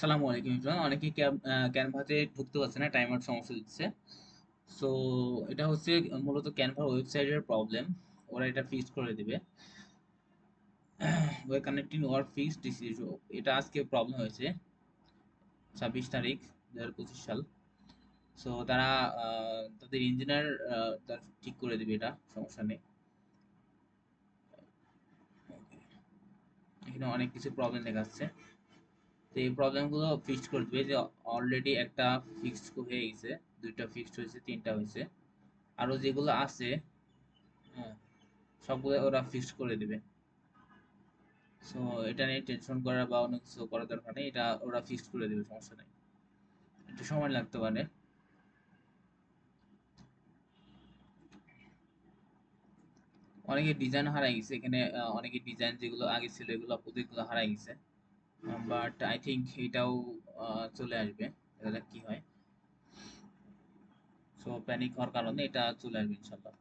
আসসালামু আলাইকুম ইমরান। অনেকে ক্যানভাতে ঢুকতে পারছে না, টাইমার সমস্যা দিচ্ছে। সো এটা হচ্ছে মূলত ক্যানভার ওয়েবসাইটের প্রবলেম। ওরা এটা ফিক্স করে দিবে। Way connecting war fix this issue, এটা আজকে প্রবলেম হয়েছে 26 তারিখ 2025 সাল। সো তারা তাদের ইঞ্জিনিয়ার তার ঠিক করে দিবে, এটা সমস্যা নেই। এখানে অনেক কিছু প্রবলেম দেখাচ্ছে, তো এই প্রবলেমগুলো ফিক্স করে দিবে। যে অলরেডি একটা ফিক্সড হয়ে গেছে, দুইটা ফিক্সড হয়েছে, তিনটা হয়েছে, আরো যেগুলো আছে, হ্যাঁ, সবগুলো ওরা ফিক্সড করে দিবে। সো এটা নিয়ে টেনশন করার বা অন্য কিছু করার দরকার নেই, এটা ওরা ফিক্সড করে দিবে, সমস্যা নেই। একটু সময় লাগতে পারে। অনেকে ডিজাইন হারাই গেছে এখানে, অনেকে ডিজাইন যেগুলো আগে ছিল এগুলো প্রত্যেকগুলো হারাই গেছে। বাট আই থিংক এটাও চলে আসবে, দেখা যাক কি হয়। সো প্যানিক হওয়ার কারণে এটা চলে আসবে ইনশাল্লাহ।